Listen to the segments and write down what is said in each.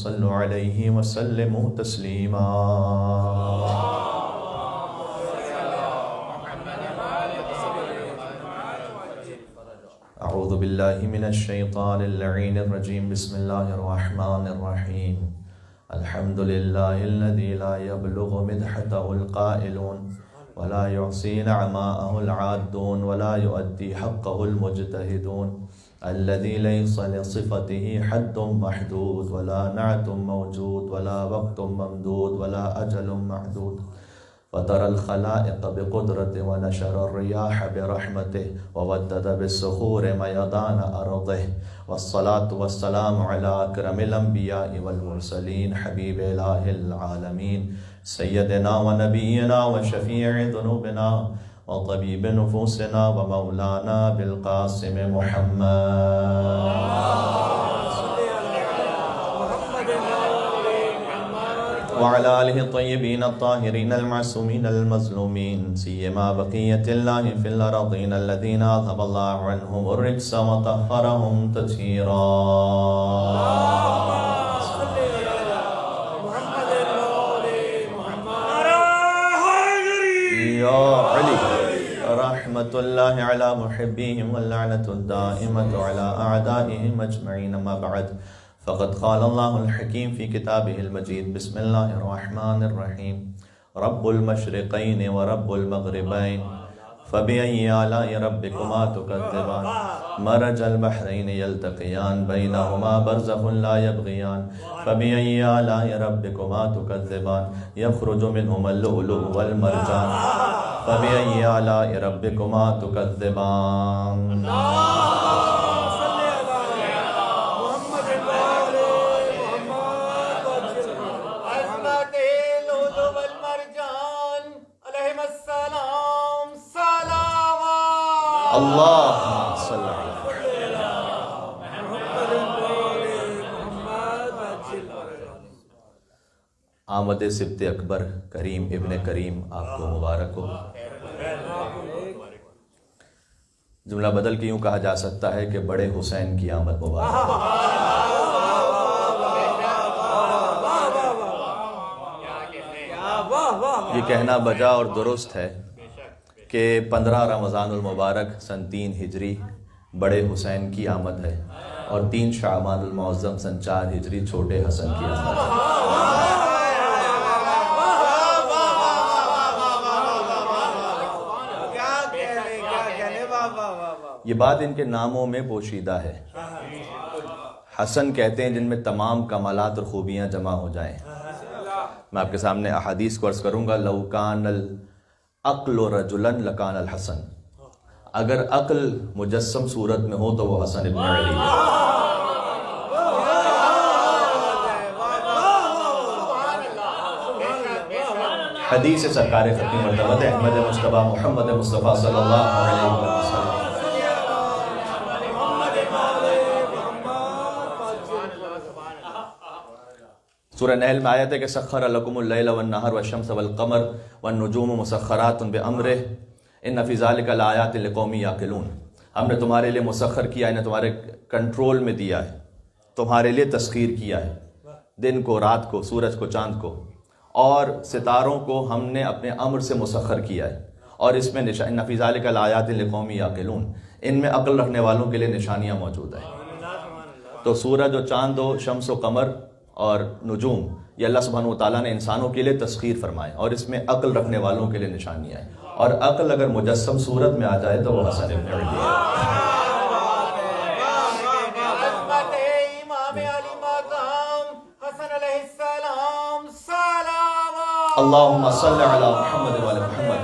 صلوا علیہ وسلموا تسلیما۔ اعوذ باللہ من الشیطان اللعین الرجیم، بسم اللہ الرحمن الرحیم۔ الحمد للہ الذی لا یبلغ مدحتہ القائلون ولا يعصي نعماءه العادون ولا يؤدي حقه المجتهدون الذي ليس لصفته حد محدود ولا نعت موجود ولا وقت ممدود ولا أجل محدود، فطر الخلائق بقدرته ونشر الرياح برحمته وودد بالصخور ميدان أرضه، والصلاة والسلام على أكرم الأنبياء والمرسلين حبيب إله العالمين سيدنا ونبينا وشفيع ذنوبنا وطبيب نفوسنا ومولانا بالقاسم محمد وعلى آله الطيبين الطاهرين المعصومين المظلومين، سيما بقية الله في الأرضين الذين أذهب الله عنهم الرجس وطهرهم تطهيرا۔ رحمة الله على محبيهم واللعنة الدائمة على أعدائهم أجمعين، أما بعد، فقد قال الله الحكيم في كتابه المجيد، بسم الله الرحمن الرحيم، رب المشرقين ورب المغربين فبأي آلاء ربكما تكذبان، مرج البحرين يلتقيان بينهما برزخ لا يبغيان، فبأي آلاء ربكما تكذبان، يخرج منهما اللؤلؤ والمرجان، فبأي آلاء ربكما تكذبان۔ اللہم صلی اللہ آمد سبت اکبر کریم ابن کریم آپ کو مبارک ہو۔ جملہ بدل کے یوں کہا جا سکتا ہے کہ بڑے حسین کی آمد مبارک ہو۔ یہ کہنا بجا اور درست ہے کہ 15 رمضان المبارک سن 3 ہجری بڑے حسین کی آمد ہے، اور 3 شعبان المعظم سن 4 ہجری چھوٹے حسن کی آمد ہے۔ یہ بات ان کے ناموں میں پوشیدہ ہے۔ حسن کہتے ہیں جن میں تمام کمالات اور خوبیاں جمع ہو جائیں۔ میں آپ کے سامنے احادیث کو عرض کروں گا، لو کان العقل رجلا لکان الحسن، اگر عقل مجسم صورت میں ہو تو وہ حسن ابن علی ہے۔ حدیث سرکار ختم مرتبہ احمد مصطفیٰ محمد مصطفیٰ صلی اللہ علیہ وسلم۔ سورہ نحل میں آیت ہے کہ سخر لکم اللیل والنہار والشمس والقمر والنجوم مسخرات بامرہ ان فی ذلک لآیات لقوم یعقلون، ہم نے تمہارے لیے مسخر کیا، انہیں تمہارے کنٹرول میں دیا ہے، تمہارے لیے تسخیر کیا ہے، دن کو، رات کو، سورج کو، چاند کو، اور ستاروں کو ہم نے اپنے امر سے مسخر کیا ہے، اور اس میں ان فی ذلک لآیات لقوم یعقلون، ان میں عقل رکھنے والوں کے لیے نشانیاں موجود ہیں۔ تو سورج و چاند و شمس و قمر اور نجوم یہ اللہ سبحانہ وتعالیٰ نے انسانوں کے لیے تسخیر فرمائے، اور اس میں عقل رکھنے والوں کے لیے نشانیاں ہیں، اور عقل اگر مجسم صورت میں آ جائے تو وہ حسن ابن علی ہے۔ اللہم صلی علی محمد وعلی محمد۔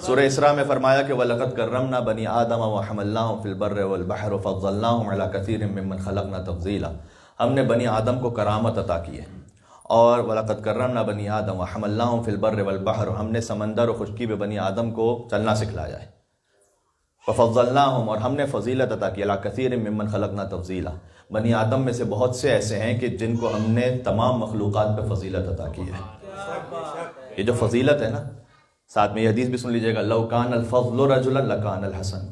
سورہ اسراء میں فرمایا کہ وَلَقَدْ كَرَّمْنَا بَنِي آدَمَ وَحَمَلْنَاهُمْ فِي الْبَرِّ وَالْبَحْرِ وَفَضَّلْنَاهُمْ عَلَى كَثِيرٍ مِّمَّنْ خَلَقْنَا تَفْضِيلًا، ہم نے بنی آدم کو کرامت عطا کی ہے، اور وَلَقَدْ كَرَّمْنَا بَنِي آدَمَ وَحَمَلْنَاهُمْ فِي الْبَرِّ وَالْبَحْرِ، ہم نے سمندر اور خشکی میں بنی آدم کو چلنا سکھلایا ہے، وَفَضَّلْنَاهُمْ، اور ہم نے فضیلت عطا کی، عَلَى كَثِيرٍ مِّمَّنْ خَلَقْنَا تَفْضِيلًا، بنی آدم میں سے بہت سے ایسے ہیں کہ جن کو ہم نے تمام مخلوقات پہ فضیلت عطا کی ہے۔ یہ جو فضیلت ہے نا، ساتھ میں یہ حدیث بھی سن لیجئے گا، لو کان الفضل رجلا لکان الحسن،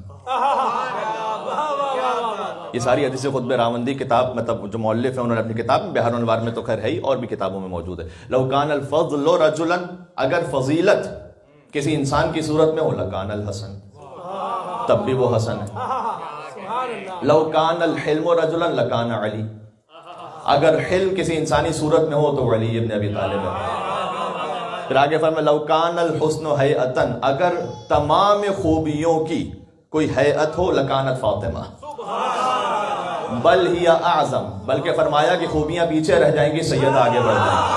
یہ ساری حدیث خطب راوندی کتاب مطلب جو مؤلف ہے انہوں نے اپنی کتاب میں بحر الانوار میں تو خیر ہے ہی، اور بھی کتابوں میں موجود ہے. لو کان الفضل رجلا، اگر فضیلت کسی انسان کی صورت میں ہو، لکان الحسن، تب بھی وہ حسن ہے. لو کان الحلم رجلا لکان علی، اگر حلم کسی انسانی صورت میں ہو تو علی ابن ابی طالب ہے. پھر آگے فرمایا لو کان الحسن ہیئتن، اگر تمام خوبیوں کی کوئی ہیئت ہو، لکانت فاطمہ، بل ہی اعظم، بلکہ فرمایا کہ خوبیاں پیچھے رہ جائیں گی، سیدہ آگے بڑھ جائیں گی.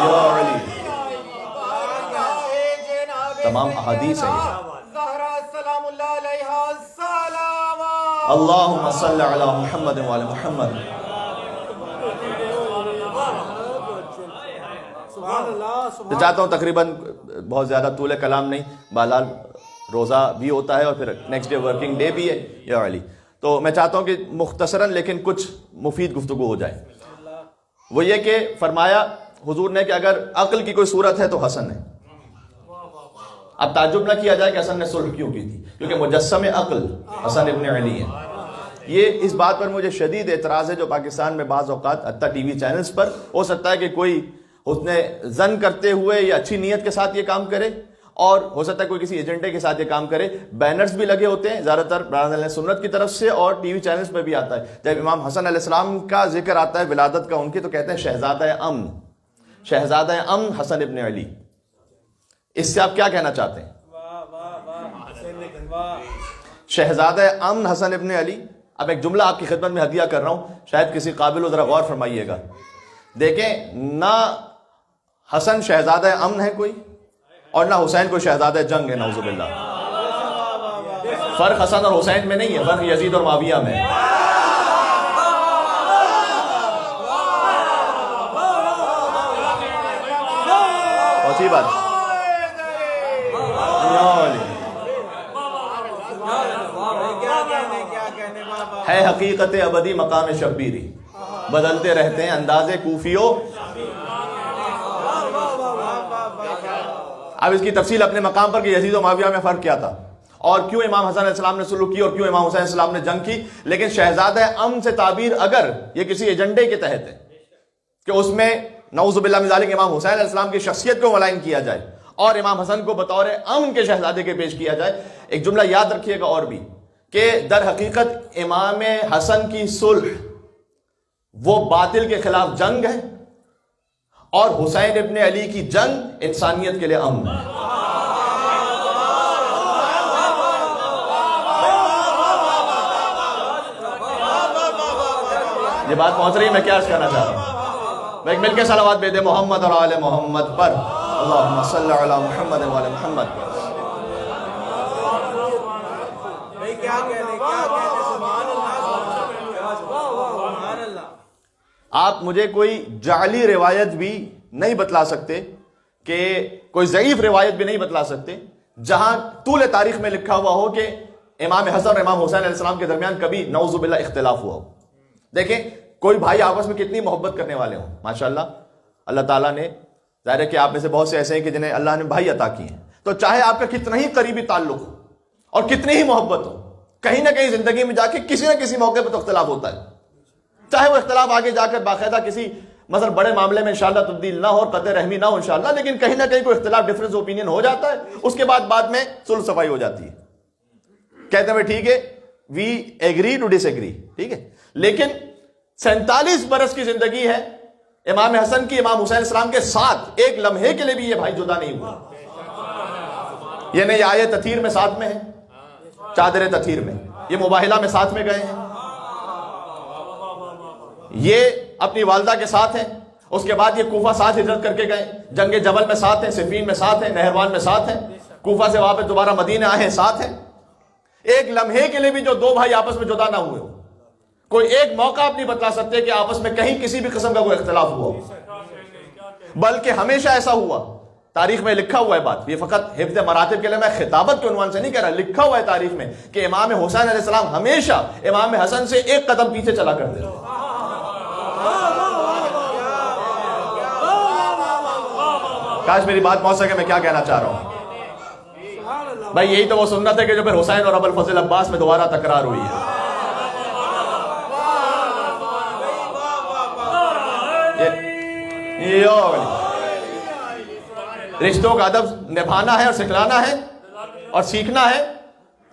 یا علی، تمام احادیث ہیں. اللہم صلی علی محمد وعلی محمد. تو چاہتا ہوں تقریباً بہت زیادہ طول کلام نہیں، بہرحال روزہ بھی ہوتا ہے اور پھر نیکسٹ ڈے ورکنگ ڈے بھی ہے. یا علی، تو میں چاہتا ہوں کہ مختصراً لیکن کچھ مفید گفتگو ہو جائے. وہ یہ کہ فرمایا حضور نے کہ اگر عقل کی کوئی صورت ہے تو حسن ہے. اب تعجب نہ کیا جائے کہ حسن نے صلح کیوں کی تھی، کیونکہ مجسم عقل حسن ابن علی ہے. یہ اس بات پر مجھے شدید اعتراض ہے جو پاکستان میں بعض اوقات حتیٰ ٹی وی چینلز پر ہو سکتا ہے کہ کوئی حسن ظن کرتے ہوئے یا اچھی نیت کے ساتھ یہ کام کرے، اور ہو سکتا ہے کوئی کسی ایجنڈے کے ساتھ یہ کام کرے. بینرز بھی لگے ہوتے ہیں زیادہ تر برادران سنت کی طرف سے، اور ٹی وی چینلز پہ بھی آتا ہے. جب امام حسن علیہ السلام کا ذکر آتا ہے ولادت کا ان کی، تو کہتے ہیں شہزادہ امن، شہزادہ امن حسن ابن علی. اس سے آپ کیا کہنا چاہتے ہیں؟ شہزادہ امن حسن ابن علی. اب ایک جملہ آپ کی خدمت میں ہدیہ کر رہا ہوں، شاید کسی قابل ہو، ذرا غور فرمائیے گا. دیکھیں، نہ حسن شہزادہ امن ہے کوئی، اور نہ حسین کوئی شہزادہ جنگ ہے، نعوذ باللہ. فرق حسن اور حسین میں نہیں ہے، فرق یزید اور معاویہ میں ہے. اچھی بات ہے. حقیقت ابدی مقام شبیری، بدلتے رہتے ہیں انداز کوفیوں. اب اس کی تفصیل اپنے مقام پر کہ یزید و معاویہ میں فرق کیا تھا، اور کیوں امام حسن علیہ السلام نے صلح کی اور کیوں امام حسین علیہ السلام نے جنگ کی. لیکن شہزادہ امن سے تعبیر اگر یہ کسی ایجنڈے کے تحت ہے کہ اس میں نعوذ باللہ من ذالک امام حسین علیہ السلام کی شخصیت کو ملائن کیا جائے اور امام حسن کو بطور امن کے شہزادے کے پیش کیا جائے. ایک جملہ یاد رکھیے گا اور بھی، کہ در حقیقت امام حسن کی صلح وہ باطل کے خلاف جنگ ہے، اور حسین ابن علی کی جنگ انسانیت کے لیے امن ہے. یہ بات پہنچ رہی ہے، میں کیا عرض کرنا چاہ رہا ہوں؟ میں ایک مل کے صلوات بے دے محمد اور آل محمد پر. اللہم صلی علی محمد و آل محمد. آپ مجھے کوئی جعلی روایت بھی نہیں بتلا سکتے، کہ کوئی ضعیف روایت بھی نہیں بتلا سکتے جہاں طول تاریخ میں لکھا ہوا ہو کہ امام حسن اور امام حسین علیہ السلام کے درمیان کبھی نعوذ باللہ اختلاف ہوا ہو. دیکھیں، کوئی بھائی آپس میں کتنی محبت کرنے والے ہوں، ماشاءاللہ اللہ تعالیٰ نے، ظاہر ہے کہ آپ میں سے بہت سے ایسے ہیں کہ جنہیں اللہ نے بھائی عطا کیے ہیں، تو چاہے آپ کا کتنا ہی قریبی تعلق ہو اور کتنی ہی محبت ہو، کہیں نہ کہیں زندگی میں جا کے کسی نہ کسی موقع پہ تو اختلاف ہوتا ہے. چاہے وہ اختلاف آگے جا کر باقاعدہ کسی مثلا بڑے معاملے میں انشاءاللہ تبدیل نہ ہو اور قطع رحمی نہ ہو انشاءاللہ، لیکن کہیں نہ کہیں کوئی اختلاف، ڈفرنس اوپینین ہو جاتا ہے. اس کے بعد میں صلح صفائی ہو جاتی ہے، کہتے ہیں ٹھیک ہے، we agree to disagree, ٹھیک ہے. لیکن 47 برس کی زندگی ہے امام حسن کی امام حسین السلام کے ساتھ، ایک لمحے کے لیے بھی یہ بھائی جدا نہیں ہوئے. یہ نہیں آئے تطہیر میں ساتھ میں ہے، چادر تطہیر میں، یہ مباہلہ میں ساتھ میں گئے ہیں، یہ اپنی والدہ کے ساتھ ہیں، اس کے بعد یہ کوفہ ساتھ ہجرت کر کے گئے، جنگ جبل میں ساتھ ہیں، صفین میں ساتھ ہیں، نہروان میں ساتھ ہیں، کوفہ سے واپس دوبارہ مدینہ آئے ہیں، ساتھ ہیں. ایک لمحے کے لیے بھی جو دو بھائی آپس میں جدا نہ ہوئے ہو، کوئی ایک موقع آپ نہیں بتلا سکتے کہ آپس میں کہیں کسی بھی قسم کا کوئی اختلاف ہوا ہو، بلکہ ہمیشہ ایسا ہوا. تاریخ میں لکھا ہوا ہے بات، یہ فقط حفظ مراتب کے لیے میں خطابت کے عنوان سے نہیں کہہ رہا، لکھا ہوا ہے تاریخ میں کہ امام حسین علیہ السلام ہمیشہ امام حسن سے ایک قدم پیچھے چلا کرتے تھے. کاش میری بات پہنچ سکے میں کیا کہنا چاہ رہا ہوں. بھائی یہی تو وہ سنت ہے کہ جو پھر حسین اور ابو الفضل عباس میں دوبارہ تکرار ہوئی ہے. رشتوں کا ادب نبھانا ہے اور سکھلانا ہے اور سیکھنا ہے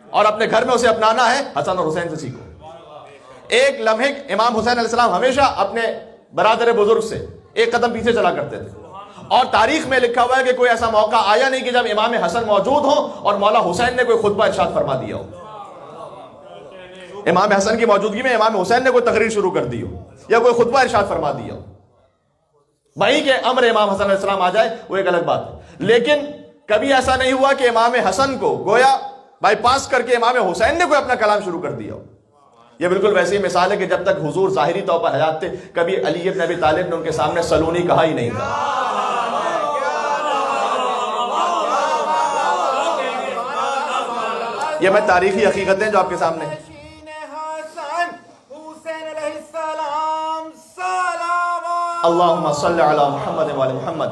اور اپنے گھر میں اسے اپنانا ہے. حسن اور حسین سے سیکھو. ایک لمحے امام حسین علیہ السلام ہمیشہ اپنے برادر بزرگ سے ایک قدم پیچھے چلا کرتے تھے, اور تاریخ میں لکھا ہوا ہے کہ کوئی ایسا موقع آیا نہیں کہ جب امام حسن موجود ہو اور مولا حسین نے کوئی خطبہ ارشاد فرما دیا ہو. امام حسن کی موجودگی میں امام حسین نے کوئی تقریر شروع کر دی ہو یا کوئی خطبہ ارشاد فرما دیا ہو. بھائی کہ امر امام حسن علیہ السلام آ جائے وہ ایک الگ بات ہے, لیکن کبھی ایسا نہیں ہوا کہ امام حسن کو گویا بائی پاس کر کے امام حسین نے کوئی اپنا کلام شروع کر دیا ہو. یہ بالکل ویسی مثال ہے کہ جب تک حضور ظاہری طور پر حیات تھے کبھی علی بن ابی طالب نے ان کے سامنے سلونی کہا ہی نہیں تھا. یہ میں تاریخی حقیقتیں جو آپ کے سامنے ہیں. اللہم صلی علی محمد و علی محمد.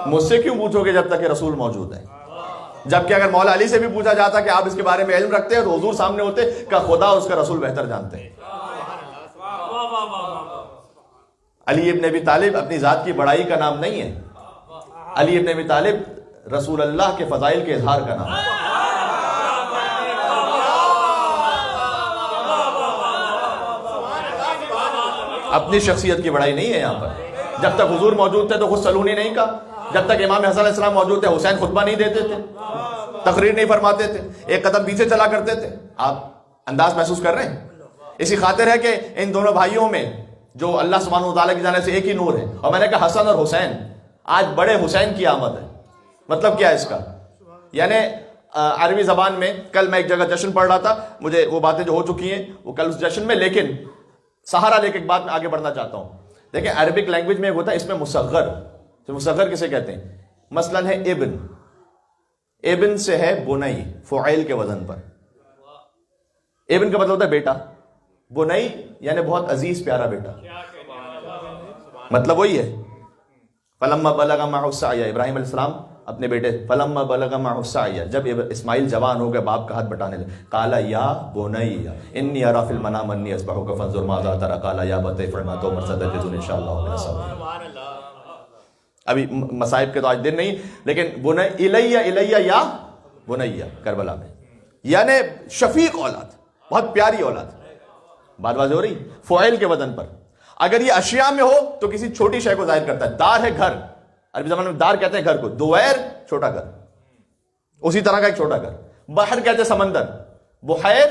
مجھ سے کیوں پوچھو گے جب تک کہ رسول موجود ہے؟ جبکہ اگر مولا علی سے بھی پوچھا جاتا کہ آپ اس کے بارے میں علم رکھتے ہیں تو حضور سامنے ہوتے کہ خدا اور اس کا رسول بہتر جانتے ہیں. علی ابن ابی طالب اپنی ذات کی بڑائی کا نام نہیں ہے. علی ابن ابی طالب رسول اللہ کے فضائل کے اظہار کا نام ہے. اپنی شخصیت کی بڑائی نہیں ہے یہاں پر. جب تک حضور موجود تھے تو خود سلونی نہیں کہا. جب تک امام حسن علیہ السلام موجود تھے حسین خطبہ نہیں دیتے تھے, تقریر نہیں فرماتے تھے, ایک قدم پیچھے چلا کرتے تھے. آپ انداز محسوس کر رہے ہیں؟ اسی خاطر ہے کہ ان دونوں بھائیوں میں جو اللہ سبحانہ و تعالیٰ کی جانب سے ایک ہی نور ہے. اور میں نے کہا حسن اور حسین, آج بڑے حسین کی آمد ہے. مطلب کیا ہے اس کا؟ یعنی عربی زبان میں کل میں ایک جگہ جشن پڑھ رہا تھا, مجھے وہ باتیں جو ہو چکی ہیں وہ کل اس جشن میں, لیکن سہارا لے کے ایک بات میں آگے بڑھنا چاہتا ہوں. دیکھیں عربک لینگویج میں ایک ہوتا ہے اس میں مصغر. تو مصغر کسے کہتے ہیں؟ مثلا ہے ابن. ابن سے ہے بنائی, فعیل کے وزن پر. ابن کا مطلب ہوتا ہے بیٹا. بنائی یعنی بہت عزیز پیارا بیٹا. مطلب وہی ہے. فلما بلغ معه السعي, ابراہیم علیہ السلام اپنے بیٹے فلما بلغ معه السعي, جب اسماعیل جوان ہو گئے باپ کا ہاتھ بٹانے لگے, قال یا بني انی ارى في المنام انی اذبحك فانظر ماذا ترى قال یا ابت افعل ما تؤمر ستجدني ان شاء الله من الصابرين. ابھی مصائب کے تو آج دن نہیں, لیکن الیہ یا بنیا کربلا میں, یعنی شفیق اولاد, بہت پیاری اولاد. بات واضح ہو رہی؟ فعیل کے وزن پر. اگر یہ اشیاء میں ہو تو کسی چھوٹی شے کو ظاہر کرتا ہے. دار ہے گھر, عربی زبان میں دار کہتے ہیں گھر کو. دویر چھوٹا گھر, اسی طرح کا ایک چھوٹا گھر. بحر کہتے ہیں سمندر, بحیر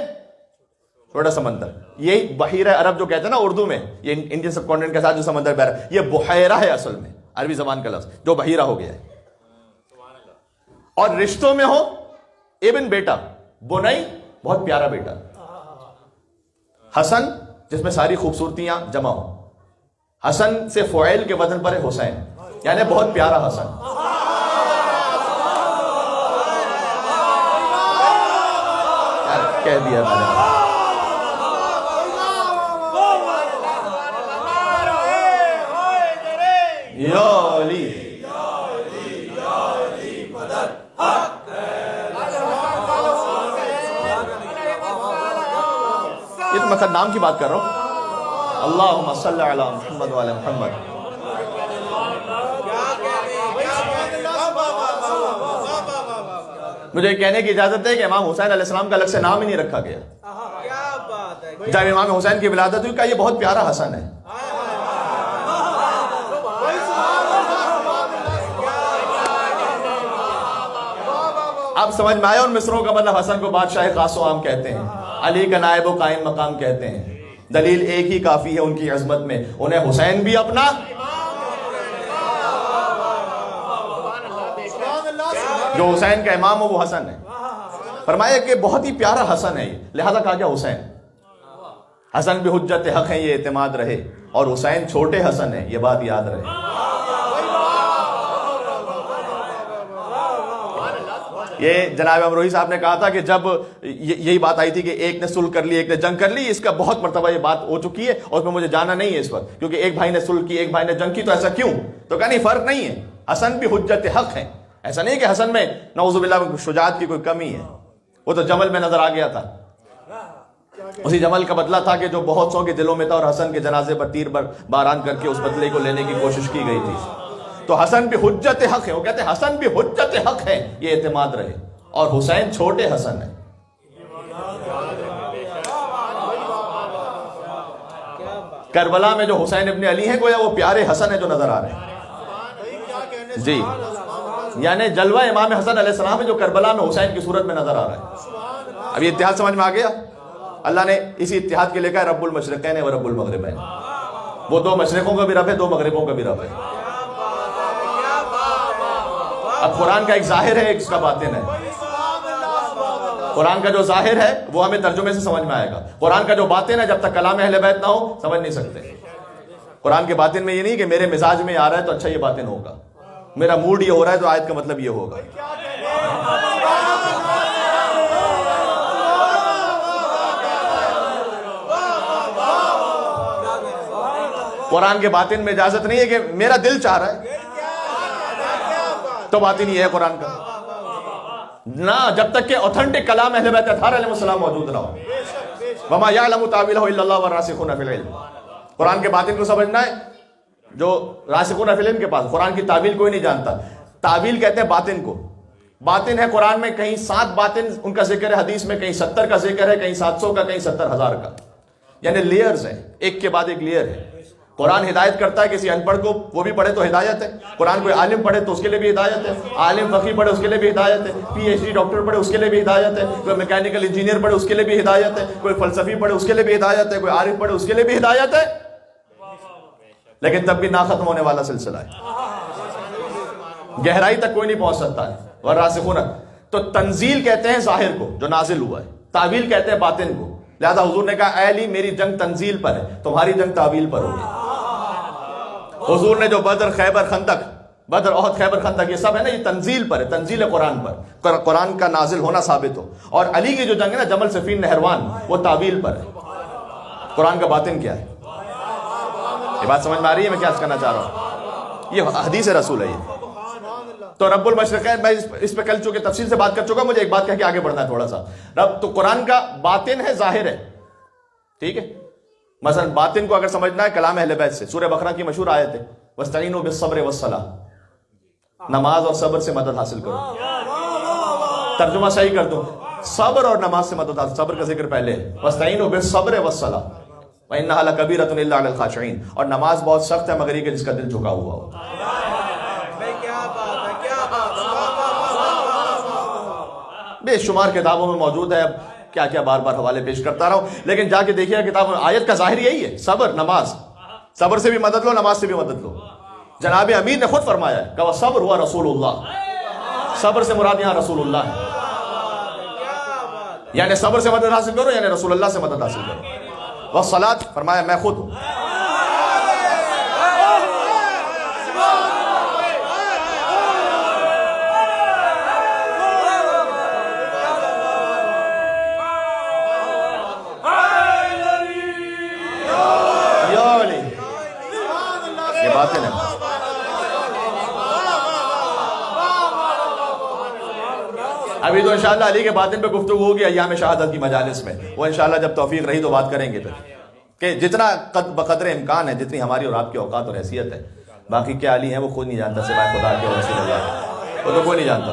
چھوٹا سمندر. یہی بحیرہ عرب جو کہتے ہیں نا اردو میں, یہ انڈین سب کانٹیننٹ کے ساتھ جو سمندر بہ رہا ہے, یہ بحیرہ ہے اصل میں عربی زبان کا لفظ, جو بحیرہ ہو گیا ہے. اور رشتوں میں ہو ابن بیٹا, بنائی بہت پیارا بیٹا, حسن جس میں ساری خوبصورتیاں جمع ہو. حسن سے فعیل کے وزن پر ہے حسین, یعنی بہت پیارا حسن. کہہ دیا میں نے. یا علی یہ تو میں نام کی بات کر رہا ہوں. اللہم صلی علی محمد و علی محمد. مجھے کہنے کی اجازت ہے کہ امام حسین علیہ السلام کا الگ سے نام ہی نہیں رکھا گیا. جب امام حسین کی ولادت ہوئی کہا یہ بہت پیارا حسن ہے. اب سمجھ میں آیا ان مصروں کا مطلب. حسن کو بادشاہ خاص و عام کہتے ہیں, علی کا نائب و قائم مقام کہتے ہیں. دلیل ایک ہی کافی ہے ان کی عظمت میں, انہیں حسین بھی اپنا, جو حسین کا امام ہو وہ حسن ہے. فرمایا کہ بہت ہی پیارا حسن ہے, لہذا کہا گیا حسین. حسن بھی حجت حق ہے یہ اعتماد رہے, اور حسین چھوٹے حسن ہے یہ بات یاد رہے. یہ جناب امروہی صاحب نے کہا تھا کہ جب یہی بات آئی تھی کہ ایک نے صلح کر لی ایک نے جنگ کر لی، اس کا بہت مرتبہ یہ بات ہو چکی ہے اور اس میں مجھے جانا نہیں ہے اس وقت، کیونکہ ایک بھائی نے صلح کی ایک بھائی نے جنگ کی، تو ایسا کیوں؟ تو کہا نہیں فرق نہیں ہے، حسن بھی حجت حق ہے، ایسا نہیں کہ حسن میں نعوذ باللہ شجاعت کی کوئی کمی ہے، وہ تو جمل میں نظر آ گیا تھا، اسی جمل کا بدلہ تھا کہ جو بہت سو کے دلوں میں تھا، اور حسن کے جنازے پر تیر باران کر کے اس بدلے کو لینے کی کوشش کی گئی تھی۔ تو حسن بھی حجت حق ہے، وہ کہتے ہیں حسن بھی حجت حق ہے، یہ اعتماد رہے، اور حسین چھوٹے حسن ہے۔ کربلا میں جو حسین ابن علی ہیں گویا وہ پیارے حسن ہیں جو نظر آ رہے ہیں جی، یعنی جلوہ امام حسن علیہ السلام ہے جو کربلا میں حسین کی صورت میں نظر آ رہا ہے۔ اب یہ اتحاد سمجھ میں آ گیا؟ اللہ نے اسی اتحاد کے لے کر رب المشرقین و رب المغربین، وہ دو مشرقوں کا بھی رب ہے، دو مغربوں کا بھی رب ہے۔ اب قرآن کا ایک ظاہر ہے ایک اس کا باطن ہے، قرآن کا جو ظاہر ہے وہ ہمیں ترجمے سے سمجھ میں آئے گا، قرآن کا جو باطن ہے جب تک کلام اہل بیت نہ ہو سمجھ نہیں سکتے۔ قرآن کے باطن میں یہ نہیں کہ میرے مزاج میں آ رہا ہے تو اچھا یہ باطن ہوگا، میرا موڈ یہ ہو رہا ہے تو آیت کا مطلب یہ ہوگا۔ قرآن کے باطن میں اجازت نہیں ہے کہ میرا دل چاہ رہا ہے تو باطن یہ ہے قرآن کا، نہ جب تک کہ اوتھنٹک کلام اہل بیت اطہار علیہ السلام موجود نہ ہو۔ وما یعلم تاویلہ الا اللہ والراسخون فی العلم، قرآن کے باطن کو سمجھنا ہے جو راسخون فی العلم کے پاس، قرآن کی تعویل کوئی نہیں جانتا۔ تعویل کہتے ہیں باطن کو، باطن ہے قرآن میں کہیں 7 باطن ان کا ذکر ہے، حدیث میں کہیں 70 کا ذکر ہے، کہیں 700 کا، کہیں 70,000 کا، یعنی لیئرز ہیں، ایک کے بعد ایک لیئر ہے۔ قرآن ہدایت کرتا ہے کسی ان پڑھ کو، وہ بھی پڑھے تو ہدایت ہے، قرآن کوئی عالم پڑھے تو اس کے لیے بھی ہدایت ہے، عالم فقیہ پڑھے اس کے لیے بھی ہدایت ہے، پی ایچ ڈی ڈاکٹر پڑھے اس کے لیے بھی ہدایت ہے، کوئی میکینیکل انجینئر پڑھے اس کے لیے بھی ہدایت ہے، کوئی فلسفی پڑھے اس کے لیے بھی ہدایت ہے، کوئی عارف پڑھے اس کے لیے بھی ہدایت ہے، لیکن تب بھی نہ ختم ہونے والا سلسلہ ہے، گہرائی تک کوئی نہیں پہنچ سکتا ہے۔ والراسخون، تو تنزیل کہتے ہیں ظاہر کو جو نازل ہوا ہے، تعویل کہتے ہیں باطن کو، لہذا حضور نے کہا اے علی میری جنگ تنزیل پر ہے، تمہاری جنگ تعویل پر ہوگی۔ حضور نے جو بدر خیبر خندق، بدر احد خیبر خندق یہ سب ہے نا، یہ تنزیل پر ہے، تنزیل قرآن پر، قرآن کا نازل ہونا ثابت ہو، اور علی کی جو جنگ ہے نا جمل صفین نہروان وہ تعویل پر ہے۔ قرآن کا باطن کیا ہے؟ یہ بات سمجھ میں آ رہی ہے میں کیا کہنا چاہ رہا ہوں؟ یہ حدیث رسول ہے یہ۔ تو رب المشرقین، میں اس پہ کل چونکہ تفصیل سے بات کر چکا، مجھے ایک بات کہہ کے آگے بڑھنا ہے تھوڑا سا۔ رب تو قرآن کا باطن ہے ظاہر ہے، ٹھیک ہے؟ مثلا باطن کو اگر سمجھنا ہے کلام اہل بیت سے، سورہ بقرہ کی مشہور آیت ہے وَاسْتَعِينُوا بِالصَّبْرِ وَالصَّلَاةِ، نماز اور صبر سے مدد حاصل کرو۔ ترجمہ صحیح کر دو، صبر اور نماز سے مدد حاصل، صبر کا ذکر پہلے ہے، وَاسْتَعِينُوا بِالصَّبْرِ وَالصَّلَاةِ وَإِنَّهَا لَكَبِيرَةٌ إِلَّا عَلَى الْخَاشِعِينَ، اور نماز بہت سخت ہے مگر یہ کہ جس کا دل جھکا ہوا ہو۔ بے شمار کتابوں میں موجود ہے، اب کیا کیا بار بار حوالے پیش کرتا رہا ہوں، لیکن جا کے دیکھیے کتاب میں آیت کا ظاہر یہی ہے، صبر نماز، صبر سے بھی مدد لو نماز سے بھی مدد لو۔ جناب امیر نے خود فرمایا ہے کہ صبر ہوا رسول اللہ، صبر سے مراد یہاں رسول اللہ ہے، یعنی صبر سے مدد حاصل کرو یعنی رسول اللہ سے مدد حاصل کرو۔ والصلاۃ فرمایا میں خود ہوں۔ باطن ہے۔ ابھی تو انشاءاللہ علی کے باطن پہ گفتگو ہوگی ایام شہادت کی مجالس میں، وہ انشاءاللہ جب توفیق رہی تو بات کریں گے پھر، کہ جتنا بقدر امکان ہے، جتنی ہماری اور آپ کی اوقات اور حیثیت ہے، باقی کیا علی ہیں وہ خود نہیں جانتا سوائے خدا کے اور رسول اللہ، وہ تو کوئی نہیں جانتا۔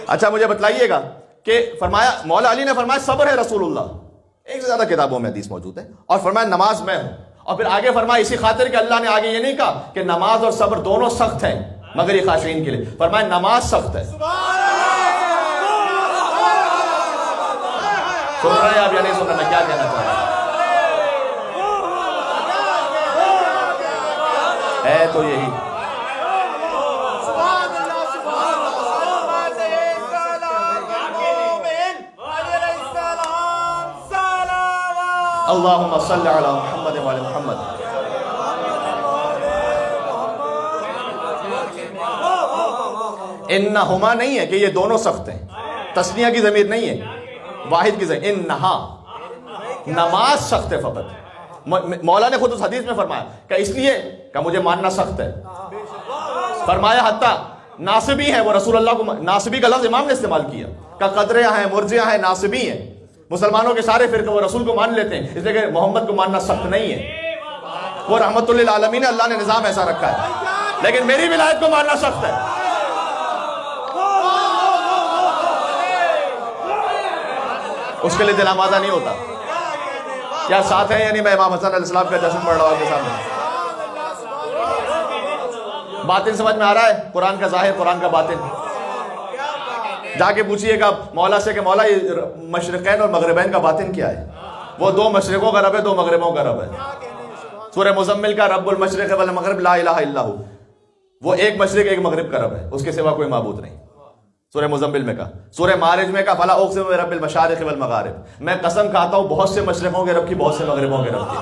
اچھا مجھے بتلائیے گا کہ فرمایا مولا علی نے فرمایا صبر ہے رسول اللہ، ایک سے زیادہ کتابوں میں حدیث موجود ہے، اور فرمایا نماز میں ہوں، اور پھر آگے فرمایا اسی خاطر کہ اللہ نے آگے یہ نہیں کہا کہ نماز اور صبر دونوں سخت ہیں مگر یہ خاشعین کے لیے، فرمایا نماز سخت ہے۔ سن رہے ہیں آپ یا نہیں سن رہے؟ میں کیا کہنا چاہ رہا ہوں، ہے تو یہی۔ اللہم صلی علی محمد وعلی محمد۔ انہما نہیں ہے کہ یہ دونوں سخت ہیں، تسنیہ کی ضمیر نہیں ہے، واحد کی ضمیر، انہا، نماز سخت ہے فقط۔ مولا نے خود اس حدیث میں فرمایا کہ اس لیے کہ مجھے ماننا سخت ہے، فرمایا حتیٰ ناصبی ہیں وہ رسول اللہ کو، ناصبی کا لفظ امام نے استعمال کیا کہ قدریہ ہیں، مرجیہ ہیں، ناصبی ہیں، مسلمانوں کے سارے فرقے وہ رسول کو مان لیتے ہیں، اس لیے کہ محمد کو ماننا سخت نہیں ہے، وہ رحمت للعالمین، اللہ نے نظام ایسا رکھا ہے، لیکن میری ولایت کو ماننا سخت ہے۔ اس کے لیے دل آمادہ نہیں ہوتا۔ کیا ساتھ ہے یعنی میں امام حسن علیہ السلام کا جشن پڑھ رہا ہوں آپ کے سامنے؟ باطن سمجھ میں آ رہا ہے؟ قرآن کا ظاہر، قرآن کا باطن۔ جا کے پوچھئے گا مولا سے کہ مولا یہ مشرقین اور مغربین کا باطن کیا ہے؟ وہ دو مشرقوں کا رب ہے، دو مغربوں کا رب ہے۔ سورہ مزمل کا رب المشرق والمغرب لا الہ الا ہو، وہ ایک مشرق ایک مغرب کا رب ہے، اس کے سوا کوئی معبود نہیں۔ سورہ مزمل میں کہا، سورہ معارج میں کہا فلا اقسم برب المشارق والمغارب، میں قسم کھاتا ہوں بہت سے مشرقوں کے رب کی، بہت سے مغربوں کے رب کی۔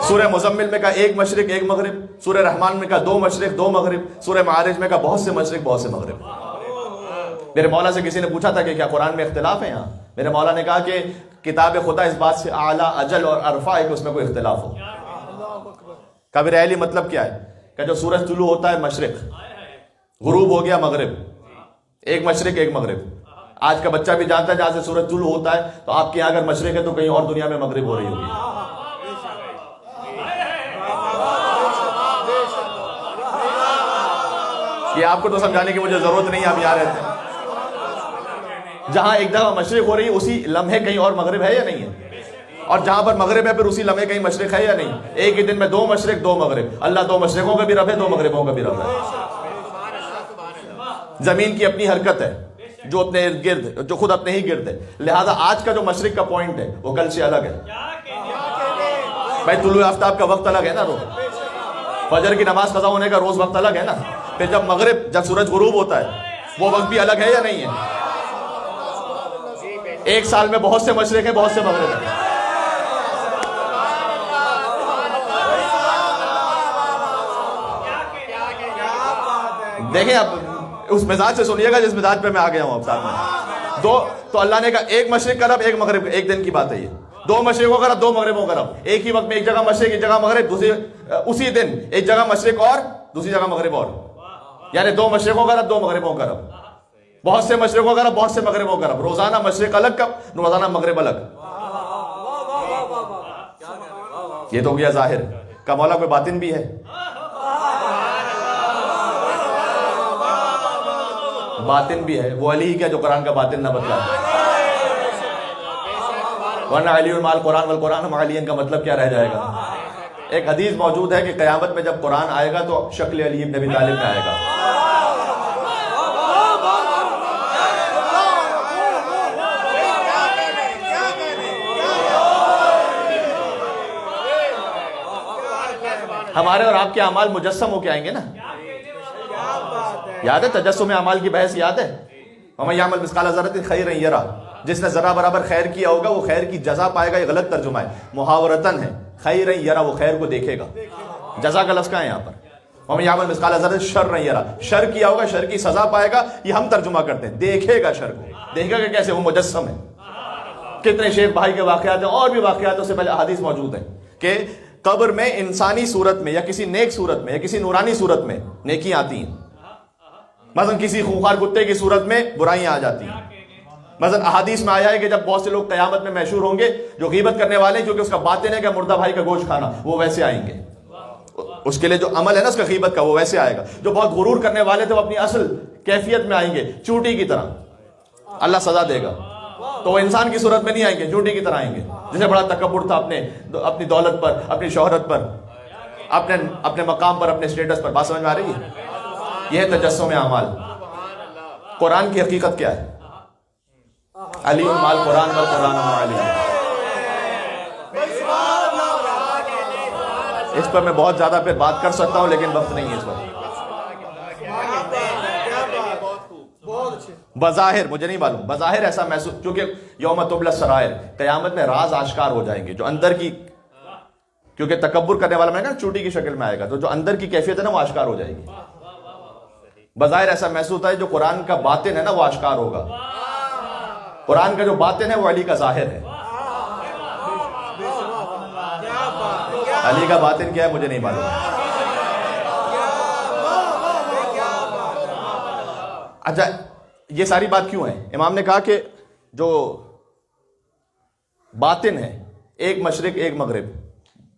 سورہ مزمل میں کہا ایک مشرق ایک مغرب، سورہ رحمان میں کہا دو مشرق دو مغرب، سورہ معارج میں کہا بہت سے مشرق بہت سے مغرب۔ میرے مولا سے کسی نے پوچھا تھا کہ کیا قرآن میں اختلاف ہے یہاں؟ میرے مولا نے کہا کہ کتاب خدا اس بات سے اعلیٰ اجل اور عرفہ ہے کہ اس میں کوئی اختلاف ہو۔ کبھی ریلی مطلب کیا ہے کہ جو سورج طلوع ہوتا ہے مشرق، غروب ہو گیا مغرب، ایک مشرق ایک مغرب۔ آج کا بچہ بھی جانتا ہے جہاں سے سورج طلوع ہوتا ہے تو آپ کے یہاں اگر مشرق ہے تو کہیں اور دنیا میں مغرب ہو رہی ہوگی۔ یہ آپ کو تو سمجھانے کی مجھے ضرورت نہیں، آپ یہاں رہتے ہیں۔ جہاں ایک دفعہ مشرق ہو رہی ہے اسی لمحے کہیں اور مغرب ہے یا نہیں ہے؟ اور جہاں پر مغرب ہے پھر اسی لمحے کہیں مشرق ہے یا نہیں؟ ایک ہی دن میں دو مشرق دو مغرب، اللہ دو مشرقوں کا بھی رب ہے، دو مغربوں کا بھی رب ہے۔ زمین کی اپنی حرکت ہے جو اپنے ارد گرد، جو خود اپنے ہی گرد ہے، لہذا آج کا جو مشرق کا پوائنٹ ہے وہ کل سے الگ ہے۔ بھائی طلوع آفتاب کا وقت الگ ہے نا، روز فجر کی نماز قضا ہونے کا روز وقت الگ ہے نا، پھر جب مغرب، جب سورج غروب ہوتا ہے وہ وقت بھی الگ ہے یا نہیں ہے؟ ایک سال میں بہت سے مشرق ہیں بہت سے مغرب ہیں۔ دیکھیں اب اس مزاج سے سنیے گا جس مزاج پہ میں آ گیا ہوں اب ساتھ میں۔ تو اللہ نے کہا ایک مشرق کا رب ایک مغرب، ایک دن کی بات ہے یہ، دو مشرقوں کا رب دو مغربوں کا رب، ایک ہی وقت میں ایک جگہ مشرق ایک جگہ مغرب، اسی دن ایک جگہ مشرق اور دوسری جگہ مغرب اور، یعنی دو مشرقوں کا رب دو مغربوں کا رب، بہت سے مشرقوں کا رب بہت سے مغربوں کا رب، روزانہ مشرق الگ کب، روزانہ مغرب الگ۔ یہ تو ہو گیا ظاہر کا، مولا کوئی باطن بھی ہے؟ باطن بھی ہے، وہ علی کیا جو قرآن کا باطن نہ بتلا، ورنہ علی المال قرآن والقرآن مع علی کا مطلب کیا رہ جائے گا؟ ایک حدیث موجود ہے کہ قیامت میں جب قرآن آئے گا تو شکل علی ابن ابی طالب میں آئے گا۔ ہمارے اور آپ کے اعمال مجسم ہو کے آئیں گے نا، یاد ہے تجسم اعمال کی بحث یاد ہے؟ وَمَن يَعْمَلْ مِثْقَالَ ذَرَّةٍ خَيْرًا يَرَهُ، جس نے ذرہ برابر خیر کیا ہوگا وہ خیر کی جزا پائے گا۔ یہ غلط ترجمہ ہے، محاورتاً ہے، خَيْرًا يَرَهُ، وہ خیر کو دیکھے گا، جزا کا لفظ کہاں ہے یہاں پر؟ وَمَن يَعْمَلْ مِثْقَالَ ذَرَّةٍ شَرًّا يَرَهُ، شر کیا ہوگا شر کی سزا پائے گا، یہ ہم ترجمہ کرتے ہیں، دیکھے گا شر کو، دیکھے گا کیسے؟ وہ مجسم ہے۔ کتنے شیخ بھائی کے واقعات ہیں اور بھی واقعاتوں سے پہلے احادیث موجود ہیں کہ قبر میں انسانی صورت میں یا کسی نیک صورت میں یا کسی نورانی صورت میں نیکیاں آتی ہیں، مثلا کسی خونخوار کتے کی صورت میں برائیاں آ جاتی ہیں۔ مثلا احادیث میں آیا ہے کہ جب بہت سے لوگ قیامت میں محشور ہوں گے جو غیبت کرنے والے ہیں، کیونکہ اس کا باطن ہے کہ مردہ بھائی کا گوشت کھانا، وہ ویسے آئیں گے، اس کے لیے جو عمل ہے نا اس کا غیبت کا وہ ویسے آئے گا۔ جو بہت غرور کرنے والے تھے وہ اپنی اصل کیفیت میں آئیں گے، چونٹی کی طرح، اللہ سزا دے گا، تو وہ انسان کی صورت میں نہیں آئیں گے، چونٹی کی طرح آئیں گے، جسے بڑا تکبر تھا اپنی دولت پر، اپنی شہرت پر، اپنے مقام پر، اپنے اسٹیٹس پر۔ بات سمجھ میں آ رہی ہے؟ یہ ہے تجسم اعمال۔ قرآن کی حقیقت کیا ہے؟ علی المال قرآن والقرآن مع علی۔ اس پر میں بہت زیادہ پھر بات کر سکتا ہوں لیکن وقت نہیں ہے اس پر۔ بظاہر مجھے نہیں معلوم، بظاہر ایسا محسوس، کیونکہ یوم تبلی السرائر، قیامت میں راز آشکار ہو جائیں گے، جو اندر کی کیونکہ تکبر کرنے والا میں نے کہا چوٹی کی شکل میں آئے گا، تو جو اندر کی کیفیت ہے نا وہ آشکار ہو جائے گی. بظاہر ایسا محسوس ہوتا ہے جو قرآن کا باطن ہے نا وہ آشکار ہوگا. قرآن کا جو باطن ہے وہ علی کا ظاہر ہے. علی کا باطن کیا ہے مجھے نہیں معلوم. اچھا یہ ساری بات کیوں ہے؟ امام نے کہا کہ جو باطن ہے، ایک مشرق ایک مغرب،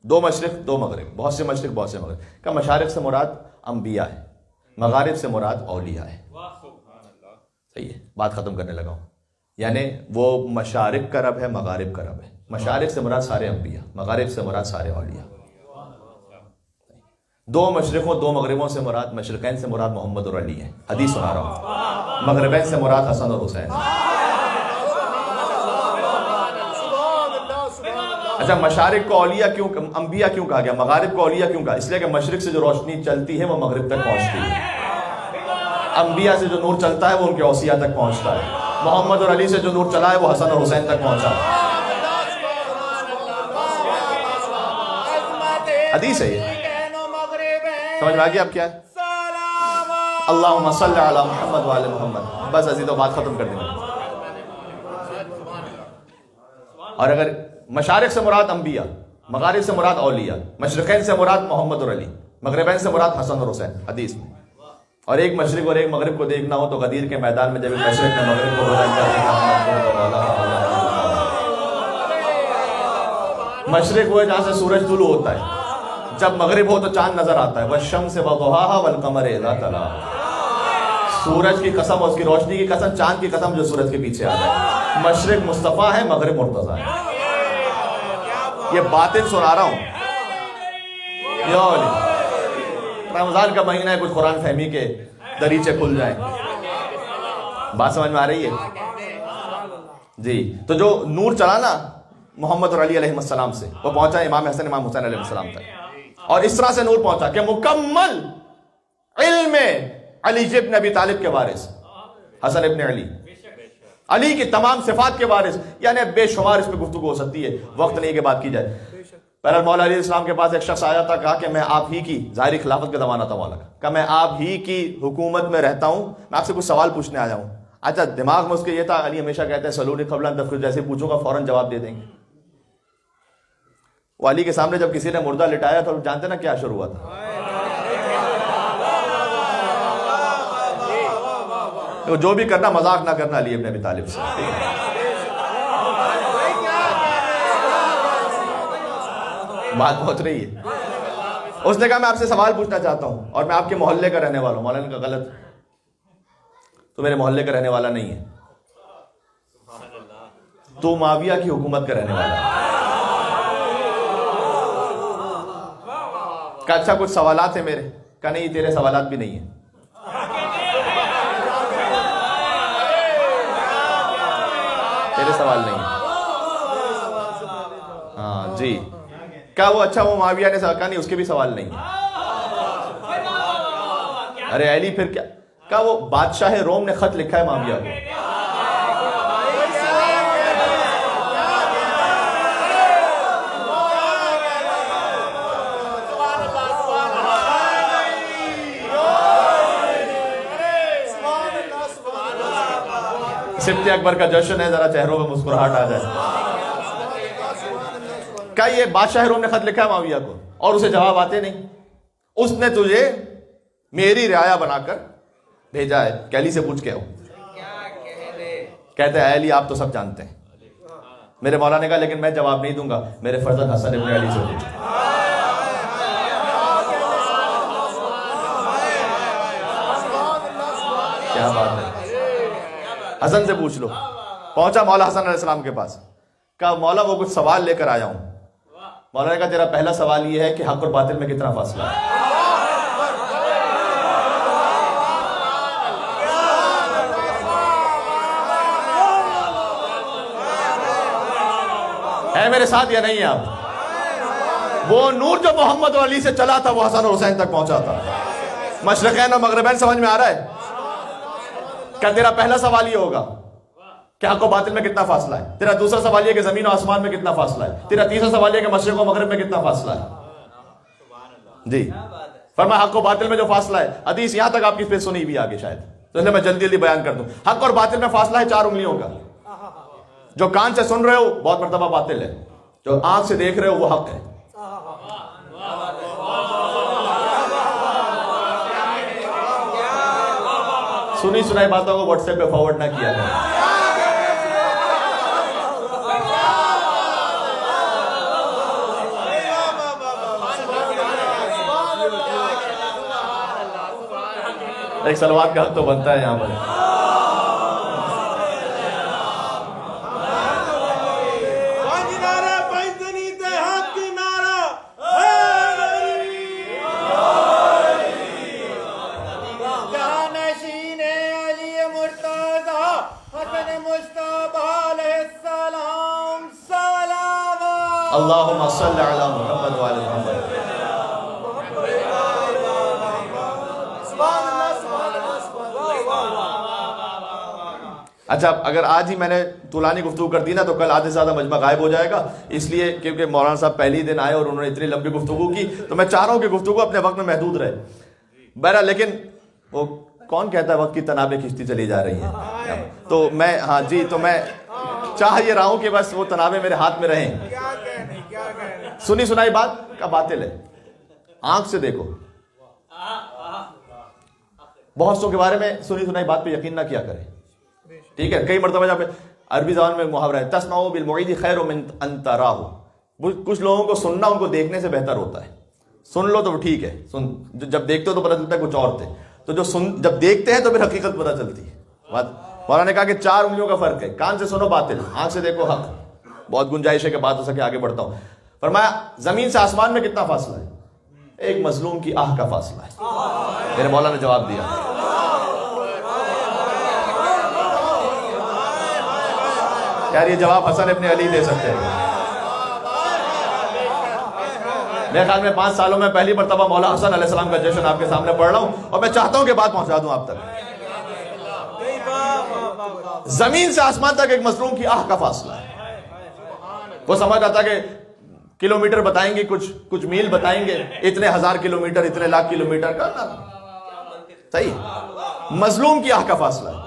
دو مشرق دو مغرب، بہت سے مشرق بہت سے مغرب کا، مشارق سے مراد انبیاء ہے، مغارب سے مراد اولیاء ہے. صحیح ہے، بات ختم کرنے لگا ہوں. یعنی وہ مشارق کا رب ہے، مغارب کا رب ہے. مشارق سے مراد سارے انبیاء، مغارب سے مراد سارے اولیاء. دو مشرقوں دو مغربوں سے مراد، مشرقین سے مراد محمد اور علی ہے. حدیث سنا رہا ہوں. مغربین سے مراد حسن اور حسین. اچھا مشارق کو اولیاء کیوں، انبیاء کیوں کہا گیا، مغارب کو اولیاء کیوں کہا؟ اس لیے کہ مشرق سے جو روشنی چلتی ہے وہ مغرب تک پہنچتی ہے. انبیاء سے جو نور چلتا ہے وہ ان کے اوصیاء تک پہنچتا ہے. محمد اور علی سے جو نور چلا ہے وہ حسن اور حسین تک پہنچا ہے. حدیث ہے یہ. سمجھ میں آ گیا اب کیا ہے؟ اللہم صلی علی محمد وعلی محمد. بس عزیزو بات ختم کر دیں. اور اگر مشارق سے مراد انبیاء، مغارب سے مراد اولیاء، مشرقین سے مراد محمد اور علی، مغربین سے مراد حسن اور حسین حدیث میں. اور ایک مشرق اور ایک مغرب کو دیکھنا ہو تو غدیر کے میدان میں جب ایک مشرق نے مغرب کو مشرق وہ ہے جہاں سے سورج طلوع ہوتا ہے، جب مغرب ہو تو چاند نظر آتا ہے. والشمس وضحاها والقمر اذا تلاها. سورج کی قسم اور اس کی روشنی کی قسم، چاند کی قسم جو سورج کے پیچھے آ جائے. مشرق مصطفیٰ ہے، مغرب مرتضیٰ ہے. یہ باطن سنا رہا ہوں. رمضان کا مہینہ ہے، کچھ قرآن فہمی کے دریچے کھل جائیں. بات سمجھ میں آ رہی ہے جی؟ تو جو نور چلا نا محمد اور علی علیہ السلام سے، وہ پہنچا امام حسن امام حسین علیہ السلام تک. اور اس طرح سے نور پہنچا کہ مکمل علم علی ابن ابی طالب کے وارث حسن ابن علی، علی کی تمام صفات کے وارث. یعنی بے شمار اس پہ گفتگو ہو سکتی ہے، وقت نہیں کہ بات کی جائے. پہلے مولا علیہ السلام کے پاس ایک شخص آیا تھا، کہا کہ میں آپ ہی کی، ظاہری خلافت کا زمانہ تھا مولا کا، کہ میں آپ ہی کی حکومت میں رہتا ہوں، میں آپ سے کچھ سوال پوچھنے آیا ہوں. اچھا دماغ میں اس کے یہ تھا، علی ہمیشہ کہتے ہیں سلونی قبل ان تفکر، جیسے پوچھوں گا فوراً جواب دے دیں گے. وہ علی کے سامنے جب کسی نے مردہ لٹایا تو جانتے نا کیا شروع ہوا تھا؟ جو بھی کرنا مذاق نہ کرنا علی ابن ابی طالب سے. بات پہنچ رہی ہے. اس نے کہا میں آپ سے سوال پوچھنا چاہتا ہوں اور میں آپ کے محلے کا رہنے والا ہوں. مولانا کا غلط، تو میرے محلے کا رہنے والا نہیں ہے، تو معاویہ کی حکومت کا رہنے والا ہے. کہ اچھا کچھ سوالات ہیں میرے. کہ نہیں تیرے سوالات بھی نہیں ہیں. تیرے سوال نہیں ہیں. ہاں جی. کیا وہ اچھا وہ معاویہ نے کہا نہیں اس کے بھی سوال نہیں ہیں. ارے علی پھر کیا؟ کیا وہ بادشاہ روم نے خط لکھا ہے معاویہ کو. سبت اکبر کا جشن ہے، ذرا چہروں پہ مسکراہٹ آ جائے. کیا یہ بادشاہ روم نے خط لکھا ہے معاویہ کو اور اسے جواب آتے نہیں؟ اس نے تجھے میری رعایا بنا کر بھیجا ہے کہ علی سے پوچھ کے آؤ. کہتے ہیں علی آپ تو سب جانتے ہیں. میرے مولا نے کہا لیکن میں جواب نہیں دوں گا، میرے فرزند حسن ابن علی سے پوچھو. کیا بات ہے، حسن سے پوچھ لو. پہنچا مولا حسن علیہ السلام کے پاس، کہا مولا وہ کچھ سوال لے کر آیا ہوں. مولا نے کہا تیرا پہلا سوال یہ ہے کہ حق اور باطل میں کتنا فاصلہ ہے. ہے میرے ساتھ یا نہیں آپ؟ وہ نور جو محمد اور علی سے چلا تھا وہ حسن اور حسین تک پہنچا تھا. مشرقین اور مغربین سمجھ میں آ رہا ہے؟ کیا تیرا پہلا سوال یہ ہوگا کہ حق و باطل میں کتنا فاصلہ ہے. تیرا دوسرا سوال یہ کہ زمین و آسمان میں کتنا فاصلہ ہے. تیرا تیسرا سوال یہ کہ مشرق و مغرب میں کتنا فاصلہ ہے. جی فرمایا حق و باطل میں جو فاصلہ ہے، حدیث یہاں تک آپ کی پھر سنی بھی آگے شاید، تو اس لیے میں جلدی جلدی بیان کر دوں. حق اور باطل میں فاصلہ ہے 4 انگلیوں کا. جو کان سے سن رہے ہو بہت مرتبہ باطل ہے، جو آنکھ سے دیکھ رہے ہو وہ حق ہے. سنی سنائی باتوں کو واٹس ایپ پہ فارورڈ نہ کیا جائے. ایک سلوات کا حق تو بنتا ہے یہاں پر. اللہم صلی علی محمد وعلی محمد. اچھا اگر آج ہی میں نے طولانی گفتگو کر دی نا تو کل آدھے سے زیادہ مجمع غائب ہو جائے گا، اس لیے کیونکہ مولانا صاحب پہلی دن آئے اور انہوں نے اتنی لمبی گفتگو کی، تو میں چاہ رہا ہوں کہ گفتگو اپنے وقت میں محدود رہے. بہرحال لیکن وہ کون کہتا ہے وقت کی تنابیں کھینچتی چلی جا رہی ہیں، تو میں ہاں جی تو میں چاہ یہ رہا ہوں کہ بس وہ تنابیں میرے ہاتھ میں رہیں. سنی سنائی بات کا باطل ہے. آنکھ سے دیکھو. بہت سو کے بارے میں سنی سنائی بات پہ یقین نہ کیا کریں، ٹھیک ہے. کئی مرتبہ جہاں پہ عربی زبان میں محاورہ ہے تسمعوا بالمعید خیر من ان تراہ. کچھ لوگوں کو سننا ان کو دیکھنے سے بہتر ہوتا ہے. سن لو تو ٹھیک ہے، جب دیکھتے ہو تو پتہ چلتا ہے کچھ اور تھے، تو جو جب دیکھتے ہیں تو پھر حقیقت پتہ چلتی ہے. مولانا نے کہا کہ 4 انگلیوں کا فرق ہے. کان سے سنو باطل، آنکھ سے دیکھو حق. بہت گنجائش ہے کہ بات ہو سکے، آگے بڑھتا ہوں. فرمایا زمین سے آسمان میں کتنا فاصلہ ہے؟ ایک مظلوم کی آہ کا فاصلہ ہے. میرے مولا نے جواب دیا. یار یہ جواب حسن ابن علی دے سکتے ہیں. میرے خیال میں 5 سالوں میں پہلی مرتبہ مولا حسن علیہ السلام کا جشن آپ کے سامنے پڑھ رہا ہوں، اور میں چاہتا ہوں کہ بات پہنچا دوں آپ تک. زمین سے آسمان تک ایک مظلوم کی آہ کا فاصلہ ہے. وہ سمجھ آتا کہ کلومیٹر بتائیں گے، کچھ میل بتائیں گے، اتنے 1000 کلومیٹر، اتنے لاکھ کلومیٹر کا نا. صحیح. مظلوم کی آہ کا فاصلہ ہے.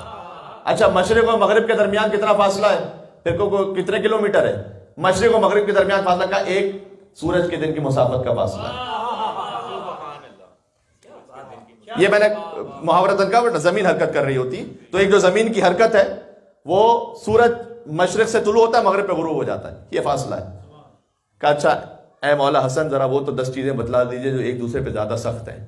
اچھا مشرق و مغرب کے درمیان کتنا فاصلہ ہے؟ پھر کتنے کلومیٹر ہے؟ مشرق و مغرب کے درمیان فاصلہ کا ایک سورج کے دن کی مسافت کا فاصلہ ہے. یہ میں نے محاورتاً کہا زمین حرکت کر رہی ہوتی، تو ایک جو زمین کی حرکت ہے وہ سورج مشرق سے طلوع ہوتا ہے، مغرب پہ غروب ہو جاتا ہے، یہ فاصلہ ہے. کہا اچھا اے مولا حسن ذرا وہ تو 10 چیزیں بتلا دیجئے جو ایک دوسرے پہ زیادہ سخت ہیں.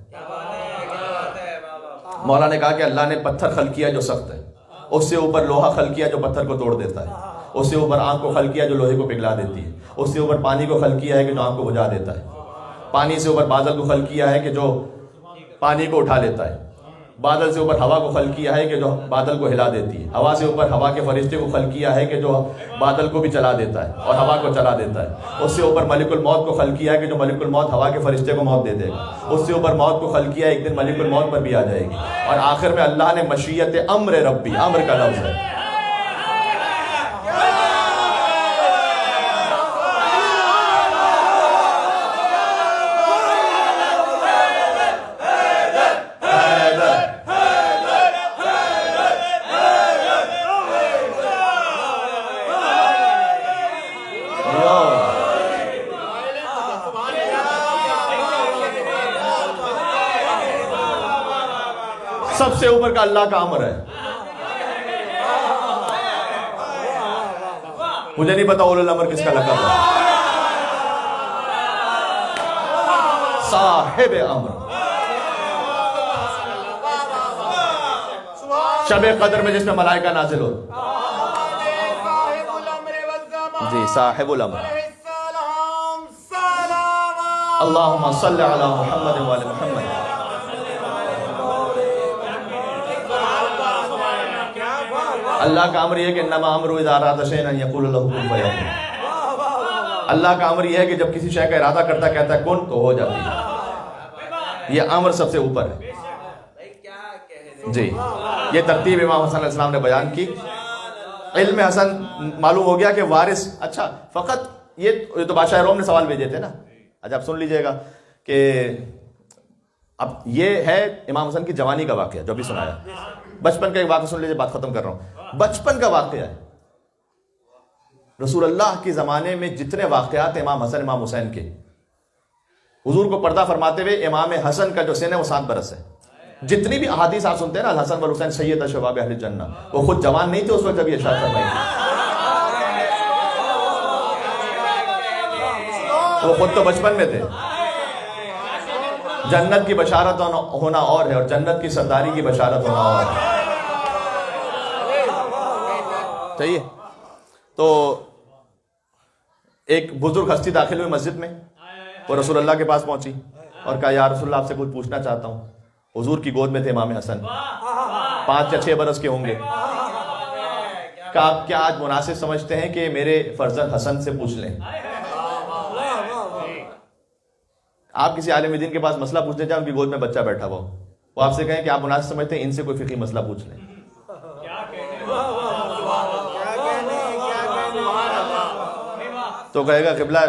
مولا نے کہا کہ اللہ نے پتھر خلق کیا جو سخت ہے، اس سے اوپر لوہا خلق کیا جو پتھر کو توڑ دیتا ہے، اس سے اوپر آنکھ کو خلق کیا جو لوہے کو پگھلا دیتی ہے، اس سے اوپر پانی کو خلق کیا ہے کہ جو آنکھ کو بجھا دیتا ہے، پانی سے اوپر بادل کو خلق کیا ہے کہ جو پانی کو اٹھا لیتا ہے، بادل سے اوپر ہوا کو خلق کیا ہے کہ جو بادل کو ہلا دیتی ہے، ہوا سے اوپر ہوا کے فرشتے کو خلق کیا ہے کہ جو بادل کو بھی چلا دیتا ہے اور ہوا کو چلا دیتا ہے، اس سے اوپر ملک الموت کو خلق کیا ہے کہ جو ملک الموت ہوا کے فرشتے کو موت دے دے گا، اس سے اوپر موت کو خلق کیا ہے ایک دن ملک الموت پر بھی آ جائے گی، اور آخر میں اللہ نے مشیت امر ربی، امر کا لفظ ہے. سب سے اوپر کا اللہ کا امر ہے. مجھے نہیں پتا اولو الامر کس کا لقب ہے. صاحب امر. شب قدر میں جس میں ملائکہ نازل ہو. جی صاحب الامر. اللہم صلی علی محمد وعلی محمد. اللہ کا امر یہ ہے کہ انما امرؤ اذا اراد شیئا ان یقول له کن فیکون. اللہ کا امر یہ ہے کہ جب کسی شے کا ارادہ کرتا ہے کہتا ہے کن تو ہو جاتی ہے. یہ امر سب سے اوپر ہے. جی یہ ترتیب امام حسن علیہ السلام نے بیان کی. علم حسن معلوم ہو گیا کہ وارث. اچھا فقط یہ تو بادشاہ روم نے سوال بھیجے تھے نا. اچھا اب سن لیجئے گا کہ اب یہ ہے امام حسن کی جوانی کا واقعہ جو بھی سنایا. بچپن کا ایک واقعہ سن لیجئے, بات ختم کر رہا ہوں. بچپن کا واقعہ ہے. رسول اللہ کے زمانے میں جتنے واقعات امام حسن امام حسین کے, حضور کو پردہ فرماتے ہوئے امام حسن کا جو سن ہے وہ 7 برس ہے. جتنی بھی احادیث آپ سنتے ہیں نا الحسن والحسین سید شباب اہل الجنہ, وہ خود جوان نہیں تھے اس وقت جب یہ ارشاد فرمائی تھی. وہ خود تو بچپن میں تھے. جنت کی بشارت ہونا اور ہے اور جنت کی سرداری کی بشارت ہونا اور ہے. صحیح ہے. تو ایک بزرگ ہستی داخل ہوئی مسجد میں, وہ رسول اللہ کے پاس پہنچی اور کہا یا رسول اللہ آپ سے کچھ پوچھنا چاہتا ہوں. حضور کی گود میں تھے امام حسن, 5 یا 6 برس کے ہوں گے. کہا آپ کیا آج مناسب سمجھتے ہیں کہ میرے فرزند حسن سے پوچھ لیں؟ آپ کسی عالم دین کے پاس مسئلہ پوچھنے جائیں, ان کی گود میں بچہ بیٹھا ہوا, وہ آپ سے کہیں کہ آپ مناسب سمجھتے ہیں ان سے کوئی فقہی مسئلہ پوچھ لیں. تو کہے گا قبلہ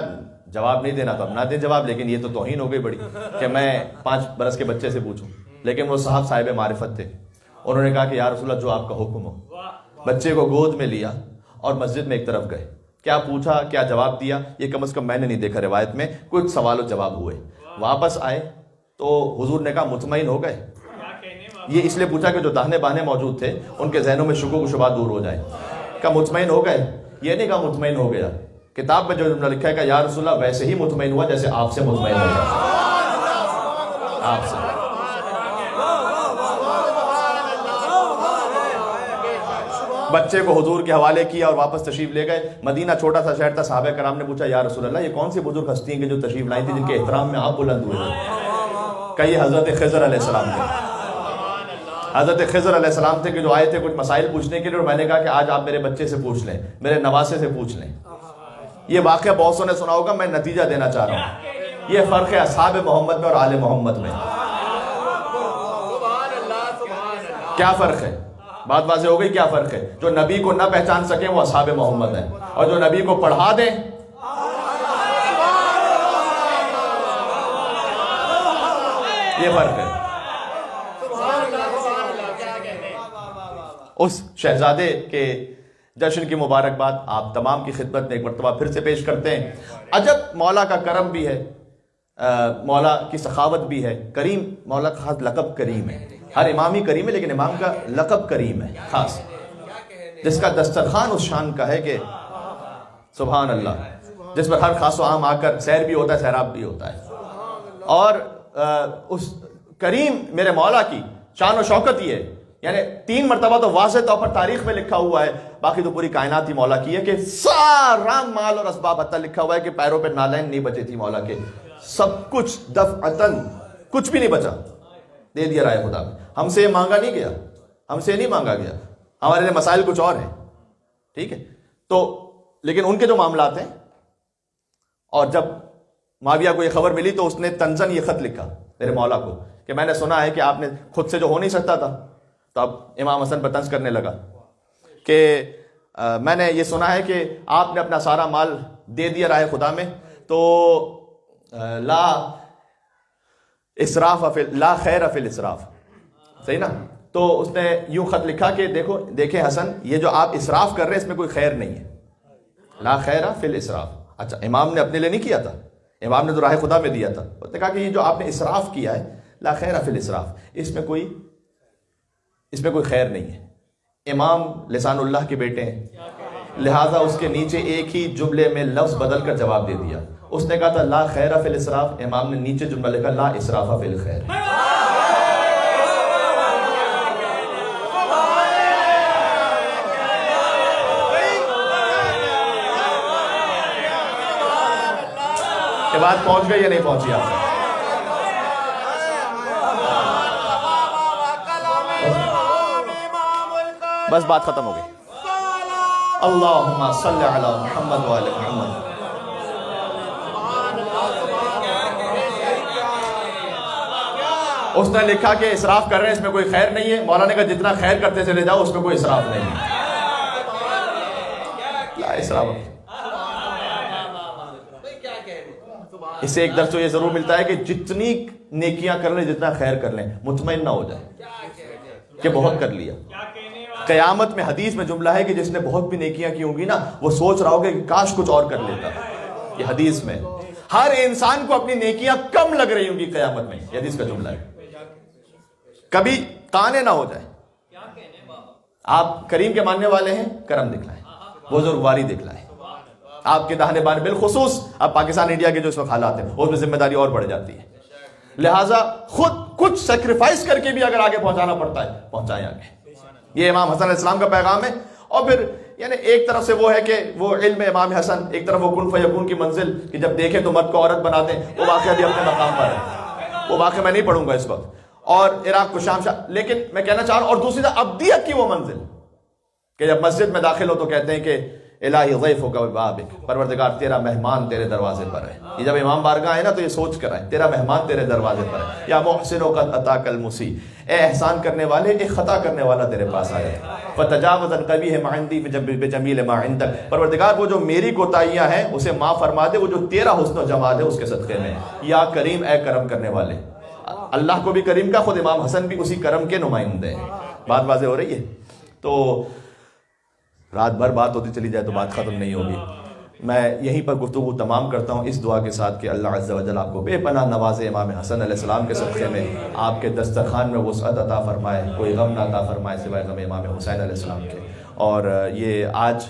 جواب نہیں دینا تو اب نہ دیں جواب, لیکن یہ تو توہین ہو گئی بڑی کہ میں 5 برس کے بچے سے پوچھوں. لیکن وہ صاحب معرفت تھے, انہوں نے کہا کہ یا رسول اللہ جو آپ کا حکم ہو. بچے کو گود میں لیا اور مسجد میں ایک طرف گئے. کیا پوچھا, کیا جواب دیا, یہ کم از کم میں نے نہیں دیکھا روایت میں. کچھ سوال و جواب ہوئے. واپس آئے تو حضور نے کہا مطمئن ہو گئے؟ یہ اس لیے پوچھا کہ جو داہنے باہنے موجود تھے ان کے ذہنوں میں شکوک و شبہات دور ہو جائے. کہا مطمئن ہو گئے؟ یہ نہیں کہا مطمئن ہو گیا. کتاب میں جو جملہ لکھا ہے کہ یا رسول اللہ ویسے ہی مطمئن ہوا جیسے آپ سے مطمئن ہو گیا. آپ سے بچے کو حضور کے حوالے کیا اور واپس تشریف لے گئے. مدینہ چھوٹا سا شہر تھا. صحابہ کرام نے پوچھا یا رسول اللہ یہ کون سی بزرگ ہستی ہیں کہ جو تشریف لائی تھی جن کے احترام میں آپ بلند ہوئے تھے؟ کہ یہ حضرت خضر علیہ السلام تھے. حضرت خضر علیہ السلام تھے کہ جو آئے تھے کچھ مسائل پوچھنے کے لیے, اور میں نے کہا کہ آج آپ میرے بچے سے پوچھ لیں, میرے نواسے سے پوچھ لیں. یہ واقعہ بہت سو نے سنا ہوگا, میں نتیجہ دینا چاہ رہا ہوں. یہ فرق ہے اصحاب محمد میں اور آل محمد میں. کیا فرق ہے؟ بات واضح ہو گئی. کیا فرق ہے؟ جو نبی کو نہ پہچان سکیں وہ اصحاب محمد ہیں, اور جو نبی کو پڑھا دیں یہ فرق ہے. اس شہزادے کے جشن کی مبارکباد آپ تمام کی خدمت میں ایک مرتبہ پھر سے پیش کرتے ہیں. عجب مولا کا کرم بھی ہے, مولا کی سخاوت بھی ہے. کریم, مولا کا خاص لقب کریم ہے. ہر امام ہی کریم ہے لیکن امام کا لقب کریم ہے خاص, جس کا دسترخوان اس شان کا ہے کہ سبحان اللہ, جس پر ہر خاص و عام آ کر سیر بھی ہوتا ہے, سیراب بھی ہوتا ہے. اور اس کریم میرے مولا کی شان و شوکت یہ ہے, یعنی 3 مرتبہ تو واضح طور پر تاریخ میں لکھا ہوا ہے, باقی تو پوری کائنات ہی مولا کی ہے, کہ سارا مال اور اسباب حتیٰ لکھا ہوا ہے کہ پیروں پہ نالین نہیں بچے تھی مولا کے, سب کچھ دفعتاً کچھ بھی نہیں بچا, دے دیا رائے خدا میں. ہم سے مانگا نہیں گیا, ہم سے نہیں مانگا گیا, ہمارے لیے مسائل کچھ اور ہیں. ٹھیک ہے, تو لیکن ان کے جو معاملات ہیں, اور جب معاویہ کو یہ خبر ملی تو اس نے تنزن یہ خط لکھا میرے مولا کو کہ میں نے سنا ہے کہ آپ نے خود سے جو ہو نہیں سکتا تھا. تو اب امام حسن پر طنز کرنے لگا کہ میں نے یہ سنا ہے کہ آپ نے اپنا سارا مال دے دیا رائے خدا میں, تو لا اسراف لا خیر فی الاسراف. صحیح نا؟ تو اس نے یوں خط لکھا کہ دیکھیں حسن, یہ جو آپ اسراف کر رہے ہیں اس میں کوئی خیر نہیں ہے. لا خیر فی الاسراف. اچھا, امام نے اپنے لیے نہیں کیا تھا, امام نے تو راہ خدا میں دیا تھا. اس نے کہا کہ یہ جو آپ نے اسراف کیا ہے لا خیر فی الاسراف, اس میں کوئی خیر نہیں ہے. امام لسان اللہ کے بیٹے ہیں, لہٰذا اس کے نیچے ایک ہی جملے میں لفظ بدل کر جواب دے دیا. اس نے کہا تھا لا خیر فی الاسراف, امام نے نیچے جملہ لکھا لا اسراف فی الخیر. یہ بات پہنچ گئی یا نہیں پہنچی آپ سے؟ بس بات ختم ہو گئی. اللہم صلی علی محمد وعلی محمد. اس نے لکھا کہ اسراف کر رہے ہیں اس میں کوئی خیر نہیں ہے. مولا نے کہا جتنا خیر کرتے چلے جاؤ اس میں کوئی اسراف نہیں ہے. اسراف. اس سے ایک درس تو یہ ضرور ملتا ہے کہ جتنی نیکیاں کر لیں جتنا خیر کر لیں مطمئن نہ ہو جائے کہ بہت کر لیا. قیامت میں حدیث میں جملہ ہے کہ جس نے بہت بھی نیکیاں کی ہوں گی نا وہ سوچ رہا ہوگا کہ کاش کچھ اور کر لیتا. یہ حدیث میں ہر انسان کو اپنی نیکیاں کم لگ رہی ہوں گی قیامت میں. یہ حدیث کا جملہ ہے. کبھی تانے نہ ہو جائے. آپ کریم کے ماننے والے ہیں, کرم دکھلائیں, بزرگواری دکھلائیں. آپ کے داہنے بائیں بالخصوص اب پاکستان انڈیا کے جو اس وقت حالات ہیں اس میں ذمہ داری اور بڑھ جاتی ہے. لہٰذا خود کچھ سیکریفائس کر کے بھی اگر آگے پہنچانا پڑتا ہے پہنچائیں آگے. یہ امام حسن علیہ السلام کا پیغام ہے. اور پھر یعنی ایک طرف سے وہ ہے کہ وہ علم امام حسن, ایک طرف وہ کن فیکون کی منزل کہ جب دیکھیں تو مرد کو عورت بنا دیں, وہ واقعہ بھی اپنے مقام پر ہے. وہ واقعہ میں نہیں پڑھوں گا اس وقت. اور عراق کو شام لیکن میں کہنا چاہ رہا ہوں, اور دوسری طرف ابدیت کی وہ منزل کہ جب مسجد میں داخل ہو تو کہتے ہیں کہ الہی ضیفک ببابک, پروردگار تیرا مہمان تیرے دروازے پر ہے. یہ جب امام بارگاہ ہے نا تو یہ سوچ کر آئے تیرا مہمان تیرے دروازے پر ہے. یا محسن قد اتاک المسیء, اے احسان کرنے والے ایک خطا کرنے والا تیرے پاس آیا ہے. فتجاوز عن قبیح ما عندی بجمیل ما عندک, پروردگار وہ جو میری کوتاہیاں ہیں اسے معاف فرما دے, وہ جو تیرا حسن و جمال ہے اس کے صدقے میں. یا کریم, اے کرم کرنے والے. اللہ کو بھی کریم کا, خود امام حسن بھی اسی کرم کے نمائندے ہیں. بات واضح ہو رہی ہے. تو رات بھر بات ہوتی چلی جائے تو بات ختم نہیں ہوگی. میں یہیں پر گفتگو تمام کرتا ہوں اس دعا کے ساتھ کہ اللہ عز و جل آپ کو بے پناہ نوازے, امام حسن علیہ السلام کے صدقے میں آپ کے دسترخوان میں وسعت عطا فرمائے, کوئی غم نہ عطا فرمائے سوائے غم امام حسین علیہ السلام کے. اور یہ آج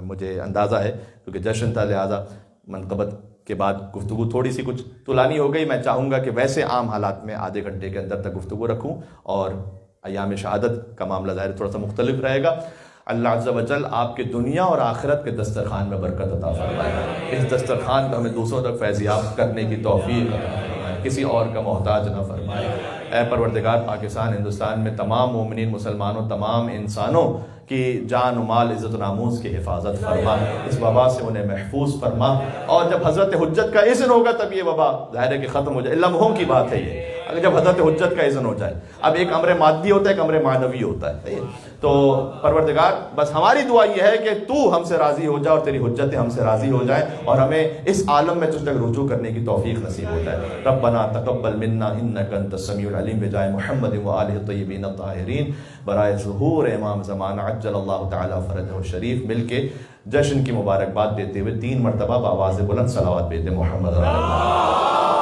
مجھے اندازہ ہے کیونکہ جشن تھا لہٰذا منقبت کے بعد گفتگو تھوڑی سی کچھ طولانی ہو گئی. میں چاہوں گا کہ ویسے عام حالات میں آدھے گھنٹے کے اندر تک گفتگو رکھوں, اور ایام شہادت کا معاملہ ظاہر تھوڑا سا مختلف رہے گا. اللہ عز و جل آپ کے دنیا اور آخرت کے دسترخوان میں برکت عطا فرمائے. اس دسترخوان کو ہمیں دوسروں تک فیضیاب کرنے کی توفیق عطا فرمائے, کسی اور کا محتاج نہ فرمائے. اے پروردگار, پاکستان ہندوستان میں تمام مومنین مسلمانوں, تمام انسانوں کی جان و مال, عزت و ناموس کی حفاظت فرما, اس وبا سے انہیں محفوظ فرما. اور جب حضرت حجت کا اذن ہوگا تب یہ وبا ظاہر ہے کہ ختم ہو جائے. لمحوں کی بات ہے یہ, اگر جب حضرت حجت کا اذن ہو جائے. اب ایک امر مادی ہوتا ہے, ایک امر معنوی ہوتا ہے. تو پروردگار بس ہماری دعا یہ ہے کہ تو ہم سے راضی ہو جائے اور تیری حجتیں ہم سے راضی ہو جائیں, اور ہمیں اس عالم میں تجھ تک رجوع کرنے کی توفیق نصیب ہو جائے. ربنا تقبل منا انک انت السمیع العلیم بجائے محمد و آلہ الطیبین الطاہرین, برائے ظہور امام زمانہ عجل اللہ تعالی فرجہ الشریف. مل کے جشن کی مبارکباد دیتے ہوئے 3 مرتبہ بآواز بلند صلوات بیت محمد رسول اللہ.